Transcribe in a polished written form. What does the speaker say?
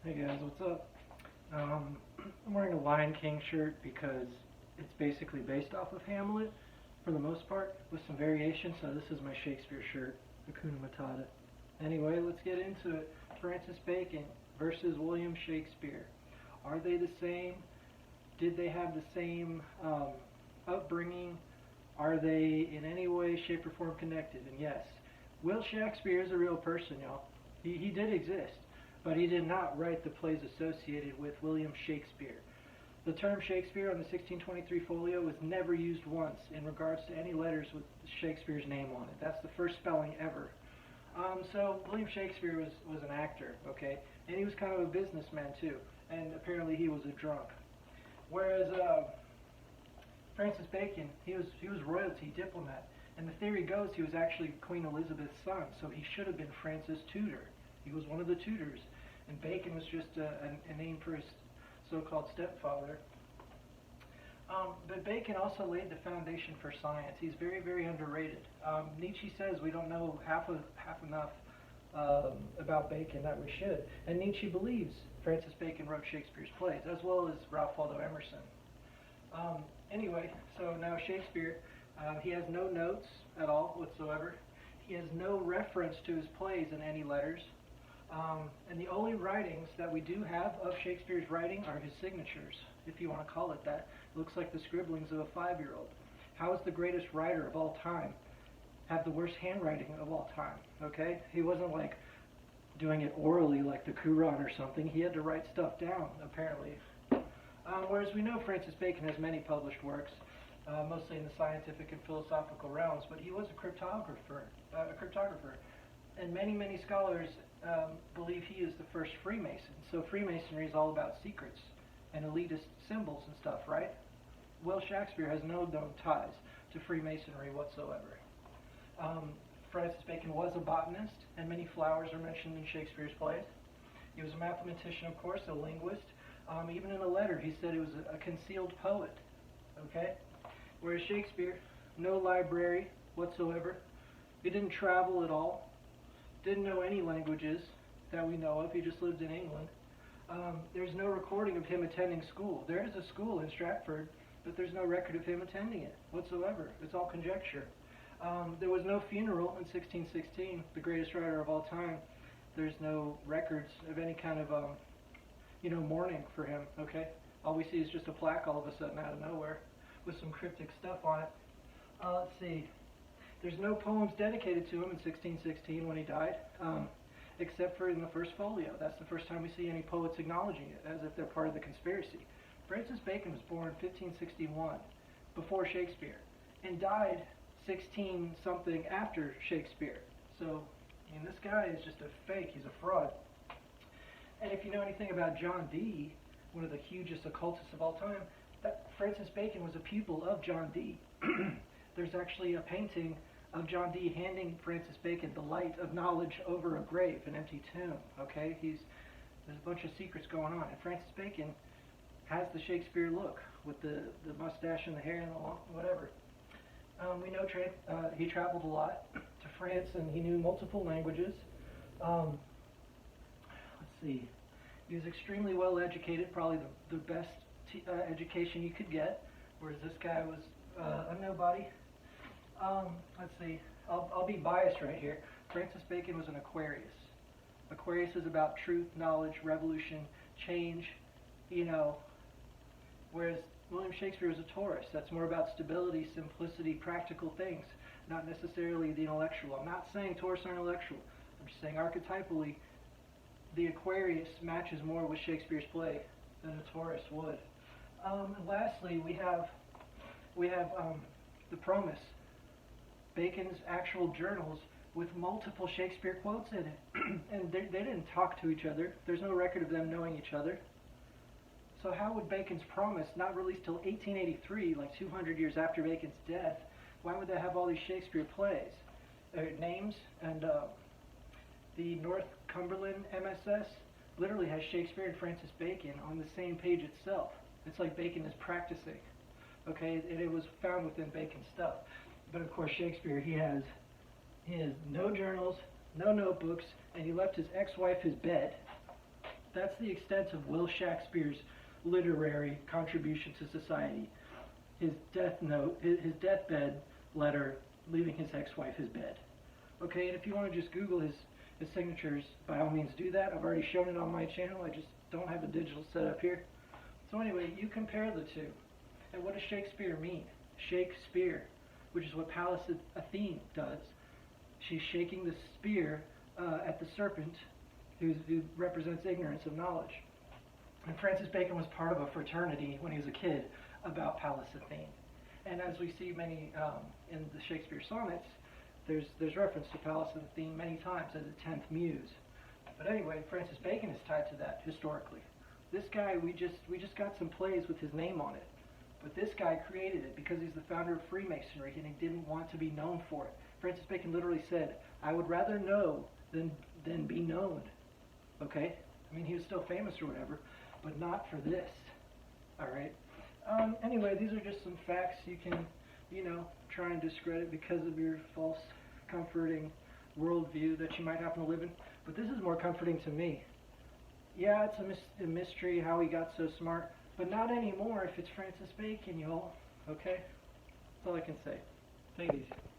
Hey guys, what's up? I'm wearing a Lion King shirt because it's basically based off of Hamlet for the most part, with some variations. So this is my Shakespeare shirt, Hakuna Matata. Anyway, let's get into it. Francis Bacon versus William Shakespeare. Are they the same? Did they have the same upbringing? Are they in any way, shape, or form connected? And yes, Will Shakespeare is a real person, y'all. He did exist, but he did not write the plays associated with William Shakespeare. The term Shakespeare on the 1623 folio was never used once in regards to any letters with Shakespeare's name on it. That's the first spelling ever. So William Shakespeare was an actor, okay, and he was kind of a businessman too, and apparently he was a drunk. Whereas Francis Bacon, he was royalty, diplomat, and the theory goes he was actually Queen Elizabeth's son, so he should have been Francis Tudor. He was one of the Tudors, and Bacon was just a name for his so-called stepfather. But Bacon also laid the foundation for science. He's very, very underrated. Nietzsche says we don't know half enough about Bacon that we should, and Nietzsche believes Francis Bacon wrote Shakespeare's plays, as well as Ralph Waldo Emerson. Anyway, so now Shakespeare, he has no notes at all whatsoever. He has no reference to his plays in any letters. And the only writings that we do have of Shakespeare's writing are his signatures, if you want to call it that. It looks like the scribblings of a 5-year-old. How is the greatest writer of all time have the worst handwriting of all time? Okay? He wasn't like doing it orally like the Quran or something. He had to write stuff down, apparently. Whereas we know Francis Bacon has many published works, mostly in the scientific and philosophical realms, but he was a cryptographer. And many scholars believe he is the first Freemason. So Freemasonry is all about secrets and elitist symbols and stuff, right? Will Shakespeare has no known ties to Freemasonry whatsoever. Francis Bacon was a botanist, and many flowers are mentioned in Shakespeare's plays. He was a mathematician, of course, a linguist. Even in a letter, he said he was a concealed poet. Okay? Whereas Shakespeare, no library whatsoever. He didn't travel at all. Didn't know any languages that we know of. He just lived in England. There's no recording of him attending school. There is a school in Stratford, but there's no record of him attending it whatsoever. It's all conjecture. There was no funeral in 1616, the greatest writer of all time. There's no records of any kind of mourning for him, okay? All we see is just a plaque all of a sudden out of nowhere with some cryptic stuff on it. Let's see. There's no poems dedicated to him in 1616 when he died, except for in the first folio. That's the first time we see any poets acknowledging it, as if they're part of the conspiracy. Francis Bacon was born 1561, before Shakespeare, and died 16-something after Shakespeare. So, this guy is just a fake. He's a fraud. And if you know anything about John Dee, one of the hugest occultists of all time, that Francis Bacon was a pupil of John Dee. There's actually a painting of John Dee handing Francis Bacon the light of knowledge over a grave, an empty tomb. Okay, there's a bunch of secrets going on, and Francis Bacon has the Shakespeare look with the mustache and the hair and the long, whatever. We know he traveled a lot to France, and he knew multiple languages. Let's see. He was extremely well educated, probably the best education you could get, whereas this guy was a nobody. Let's see. I'll be biased right here. Francis Bacon was an Aquarius. Aquarius is about truth, knowledge, revolution, change, whereas William Shakespeare was a Taurus. That's more about stability, simplicity, practical things, not necessarily the intellectual. I'm not saying Taurus are intellectual. I'm just saying archetypally, the Aquarius matches more with Shakespeare's play than a Taurus would. And lastly, we have the Promise, Bacon's actual journals with multiple Shakespeare quotes in it. And they didn't talk to each other. There's no record of them knowing each other. So how would Bacon's Promise, not released till 1883, like 200 years after Bacon's death, why would they have all these Shakespeare plays? Names, and the North Cumberland MSS literally has Shakespeare and Francis Bacon on the same page itself. It's like Bacon is practicing. Okay, and it was found within Bacon's stuff. But of course Shakespeare, he has no journals, no notebooks, and he left his ex-wife his bed. That's the extent of Will Shakespeare's literary contribution to society. His death note, his deathbed letter, leaving his ex-wife his bed. Okay, and if you want to just Google his signatures, by all means do that. I've already shown it on my channel. I just don't have a digital setup here. So anyway, you compare the two. And what does Shakespeare mean? Shakespeare, which is what Pallas Athene does. She's shaking the spear at the serpent who represents ignorance of knowledge. And Francis Bacon was part of a fraternity when he was a kid about Pallas Athene. And as we see many in the Shakespeare sonnets, there's reference to Pallas Athene many times as a 10th muse. But anyway, Francis Bacon is tied to that historically. This guy, we just got some plays with his name on it. But this guy created it because he's the founder of Freemasonry and he didn't want to be known for it. Francis Bacon literally said, I would rather know than be known. Okay? I mean, he was still famous or whatever, but not for this. Alright? Anyway, these are just some facts you can, try and discredit because of your false, comforting worldview that you might happen to live in. But this is more comforting to me. Yeah, it's a mystery how he got so smart, but not anymore if it's Francis Bacon, y'all. Okay? That's all I can say. Take it easy.